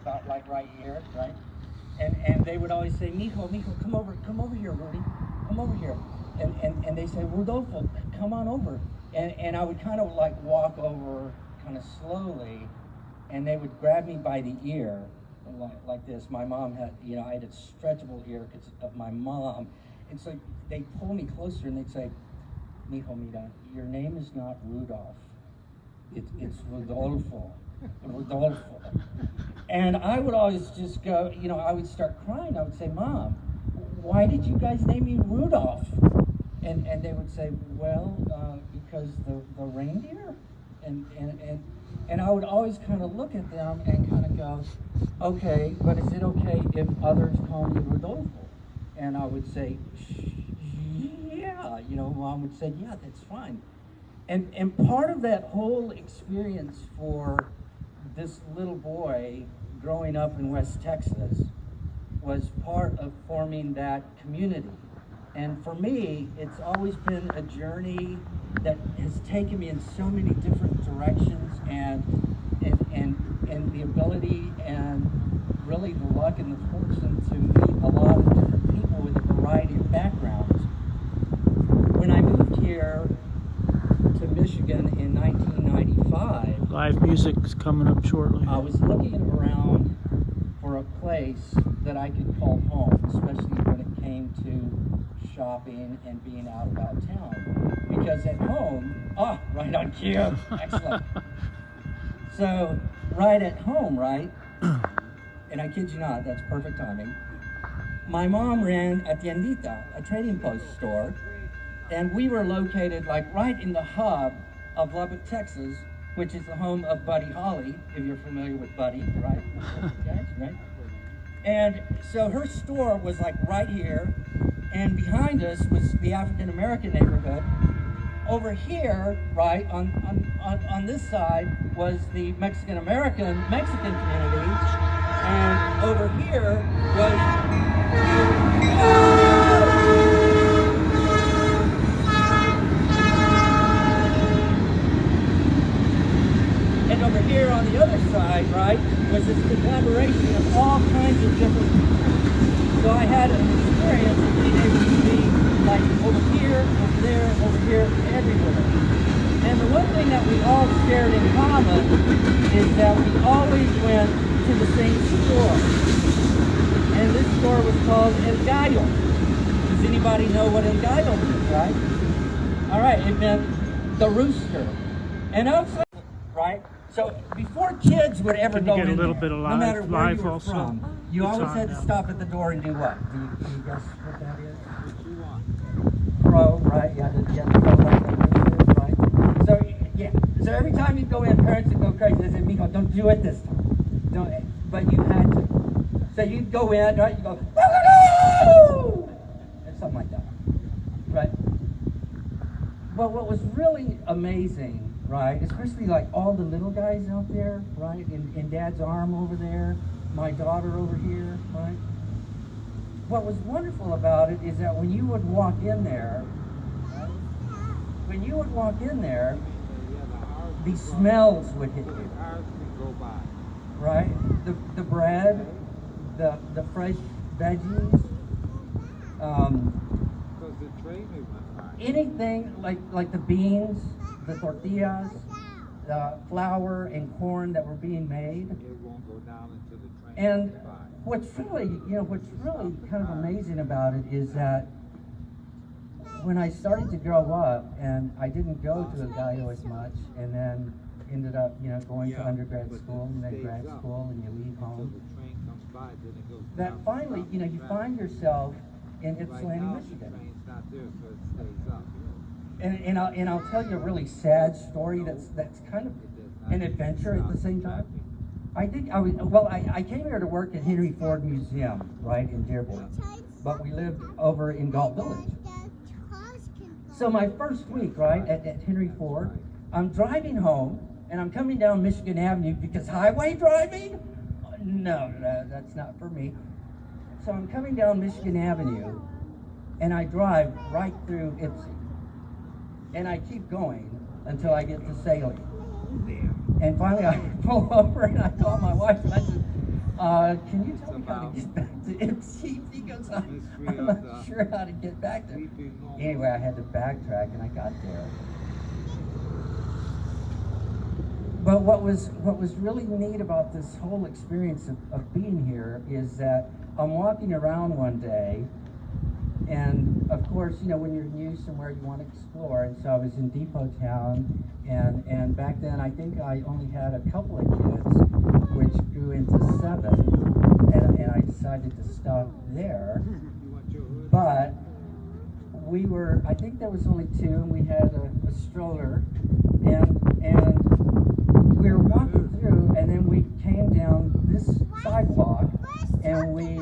about like right here, right? And they would always say, Mijo, come over here, Rudy, come over here. And they say, Rodolpho, come on over. And I would kind of like walk over kind of slowly, and they would grab me by the ear, like this. My mom had, I had a stretchable ear because of my mom. And so they'd pull me closer and they'd say, Mijo, mira, your name is not Rudolph. It's Rodolfo. Rodolfo. And I would always just go, I would start crying. I would say, Mom, why did you guys name me Rudolph? And they would say, well, because the reindeer? And I would always kind of look at them and kind of go, okay, but is it okay if others call me Rodolfo? And I would say, yeah, Mom would say, yeah, that's fine. And part of that whole experience for this little boy growing up in West Texas was part of forming that community. And for me, it's always been a journey that has taken me in so many different directions, and the ability and really the luck and the fortune to meet a lot of different people with a variety of backgrounds. When I moved here to Michigan in 1995, live music is coming up shortly. I was looking around for a place that I could call home, especially when it came to shopping and being out about town. Because at home, right on cue, excellent. So, right at home, right, and I kid you not, that's perfect timing, my mom ran a tiendita, a trading post store, and we were located like right in the hub of Lubbock, Texas, which is the home of Buddy Holly, if you're familiar with Buddy, right? Guys, right? And so her store was like right here, and behind us was the African American neighborhood. Over here, right, on this side was the Mexican community, and over here was and over here on the other side, right, was this collaboration of all kinds of different people. So I had an experience of being able to be like over here, over there, over here, everywhere. And the one thing that we all shared in common is that we always went to the same store. And this store was called El Gallo. Does anybody know what El Gallo means, right? All right, it meant the rooster. And outside, right? So before kids would ever go in there, no matter where you were from, you always had to stop at the door and do what? Do you guess what that is? Crow, right? You had to crow like that, right? So yeah. So every time you go in, parents would go crazy. They said, Mijo, don't do it this time. Don't. But you had to. So you'd go in, right? You go, and something like that, right? But what was really amazing, right, especially like all the little guys out there, right, in Dad's arm over there, my daughter over here, right? What was wonderful about it is that when you would walk in there, the smells would hit you, right? The bread, the fresh veggies, anything like the beans, the tortillas, the flour and corn that were being made. And what's really kind of amazing about it is that when I started to grow up, and I didn't go to El Gallo as much, and then ended up, going to undergrad school and then grad school, and you leave home, that finally, you find yourself in Ypsilanti, Michigan. And I'll tell you a really sad story that's kind of an adventure at the same time. I came here to work at Henry Ford Museum, right, in Dearborn, but we lived over in Galt Village. So my first week, right, at Henry Ford, I'm driving home, and I'm coming down Michigan Avenue because highway driving? No, that's not for me. So I'm coming down Michigan Avenue, and I drive right through Ypsi. And I keep going until I get to Salem. And finally I pull over and I call my wife and I said, Can you tell me how to get back to Ypsi? He goes, I'm not sure how to get back there. Anyway, I had to backtrack and I got there. But what was really neat about this whole experience of being here is that I'm walking around one day, and of course, you know, when you're new somewhere, you want to explore. And so I was in Depot Town, and back then I think I only had a couple of kids, which grew into 7, and I decided to stop there. But we were, I think there was only 2, and we had a stroller, and we were walking through, and then we came down this sidewalk, and we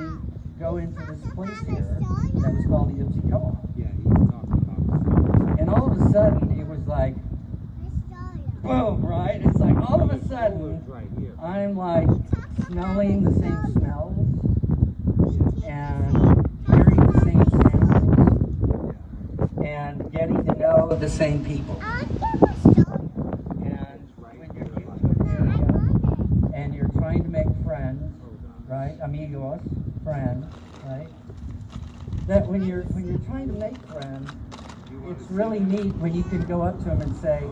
go into this place here that was called the Ypsi Co-op. Yeah, he's talking about. And all of a sudden, it was like, boom, right? It's like all of a sudden, I'm like smelling the same smells and hearing the same sounds and getting to know the same people. Trying to make friends, right? Amigos, friends, right? That when you're trying to make friends, it's really neat when you can go up to them and say,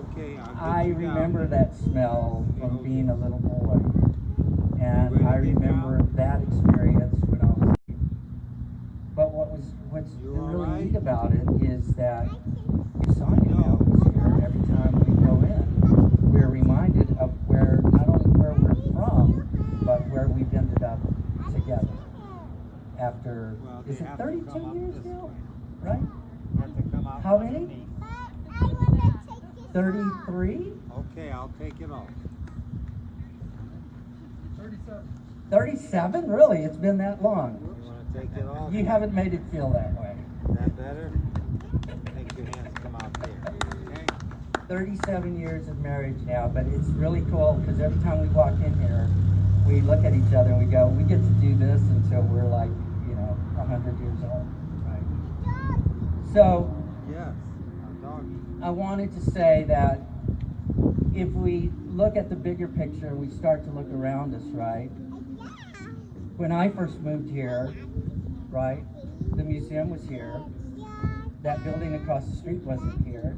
I remember that smell from being a little boy, and I remember that experience when I was. But what's really neat about it is that Ypsilanti now is here. Every time we go in, we're reminded of where not only where we're from, but where we've ended up together after, is it 32 years now? Right? How many? 33? Okay, I'll take it off. 37? Really? It's been that long? You want to take it off? You haven't made it feel that way. That better? Make your hands come out there. Okay? 37 years of marriage now, but it's really cool because every time we walk in here, we look at each other and we go, we get to do this until we're like, 100 years old, right? So, yes, I'm talking. I wanted to say that if we look at the bigger picture, we start to look around us, right? When I first moved here, right, the museum was here. That building across the street wasn't here.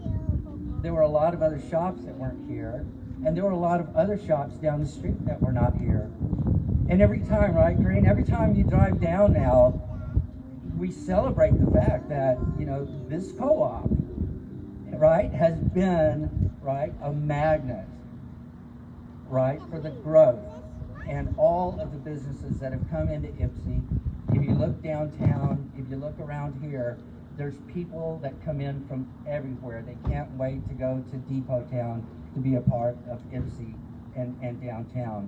There were a lot of other shops that weren't here. And there were a lot of other shops down the street that were not here. And every time, right, Green, every time you drive down now, we celebrate the fact that, this co-op, right, has been, right, a magnet, right, for the growth and all of the businesses that have come into Ypsi. If you look downtown, if you look around here, there's people that come in from everywhere. They can't wait to go to Depot Town to be a part of Ypsi and downtown.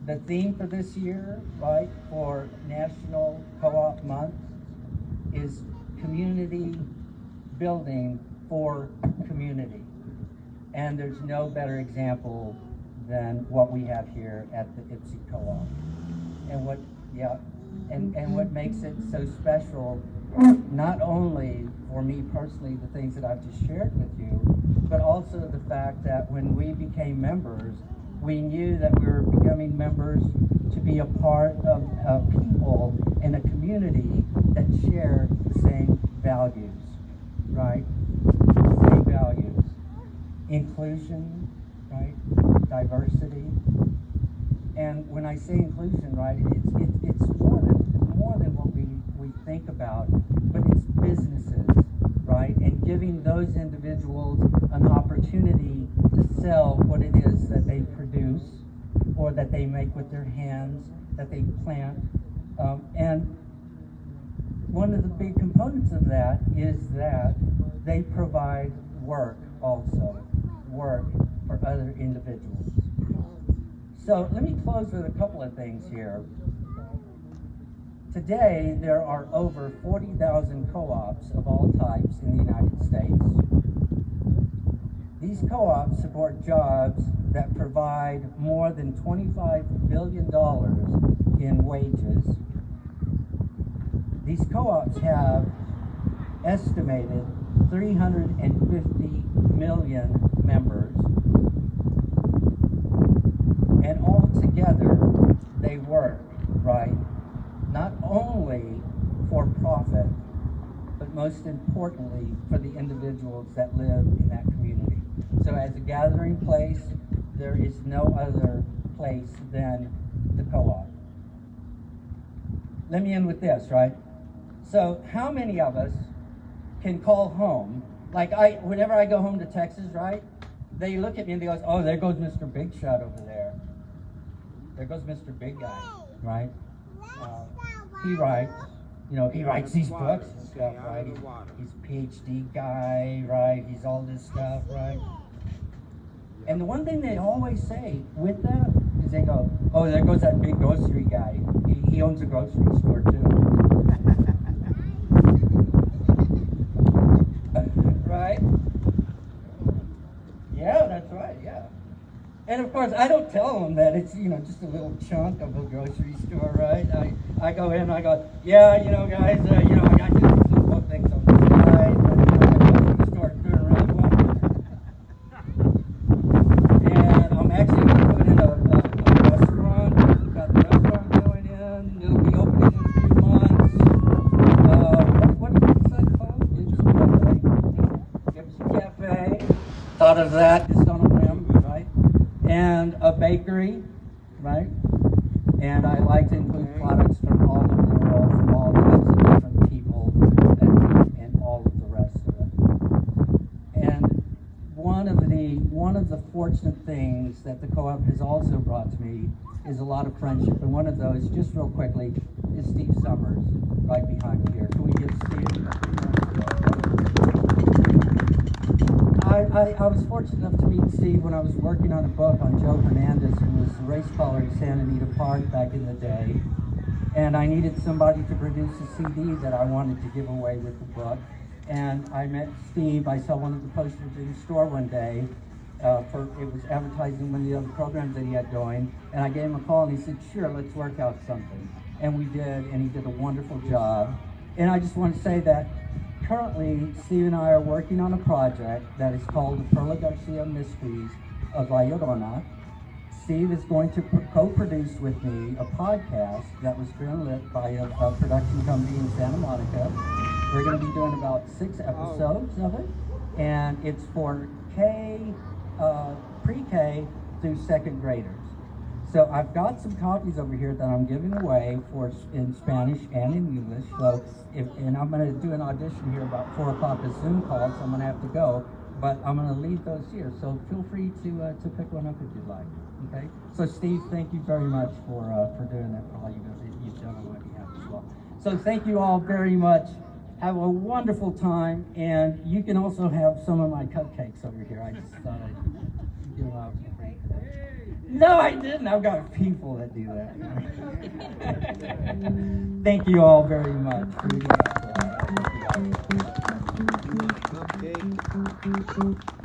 The theme for this year, right, for National Co-op Month is community building for community. And there's no better example than what we have here at the Ypsi Co-op. And what makes it so special, not only for me personally, the things that I've just shared with you, but also the fact that when we became members, we knew that we were becoming members to be a part of people in a community that share the same values, right? The same values. Inclusion, right? Diversity. And when I say inclusion, right, it's more than what we think about, but it's businesses, right? And giving those individuals an opportunity to sell what it is that they produce or that they make with their hands, that they plant. And one of the big components of that is that they provide work also, work for other individuals. So let me close with a couple of things here. Today, there are over 40,000 co-ops of all types in the United States. These co-ops support jobs that provide more than $25 billion in wages. These co-ops have estimated 350 million members, and all together, they work, right, not only for profit, but most importantly for the individuals that live in that community. So as a gathering place, there is no other place than the co-op. Let me end with this, right? So how many of us can call home? Like whenever I go home to Texas, right? They look at me and they go, oh, there goes Mr. Big Shot over there. There goes Mr. Big Guy, right? He writes, he writes these books and stuff, right? He's a PhD guy, right? He's all this stuff, right? And the one thing they always say with that is they go, oh, there goes that big grocery guy. He owns a grocery store too. Right? Yeah, that's right, yeah. And of course, I don't tell them that it's, just a little chunk of a grocery store, right? I go in and I go, yeah, guys, I got just some little things on the side. The store turn around. And I'm actually going to put in a restaurant. Got the restaurant going in. It'll be opening in a few months. What is that called? Ypsilanti Cafe. Thought of that just on a whim, right? And a bakery, right? And I like to include products from all over the world, from all kinds of different people, and all of the rest of it. And one of the fortunate things that the co-op has also brought to me is a lot of friendship. And one of those, just real quickly, is Steve Summers, right behind me here. Can we get Steve? I was fortunate enough to meet Steve when I was working on a book on Joe Hernandez, who was the race caller in Santa Anita Park back in the day. And I needed somebody to produce a CD that I wanted to give away with the book. And I met Steve. I saw one of the posters in the store one day. It was advertising one of the other programs that he had going. And I gave him a call and he said, sure, let's work out something. And we did, and he did a wonderful job. And I just want to say that currently, Steve and I are working on a project that is called the Perla Garcia Mysteries of La Llorona. Steve is going to co-produce with me a podcast that was greenlit by a production company in Santa Monica. We're going to be doing about 6 episodes of it, and it's for pre-K through second graders. So I've got some copies over here that I'm giving away in Spanish and in English. So and I'm going to do an audition here about 4 o'clock, a Zoom call, so I'm going to have to go. But I'm going to leave those here. So feel free to pick one up if you'd like. Okay. So Steve, thank you very much for doing that, for all you've done on my behalf as well. So thank you all very much. Have a wonderful time, and you can also have some of my cupcakes over here. I just thought I'd give them out. No, I didn't. I've got people that do that. Thank you all very much. Rudy. Okay.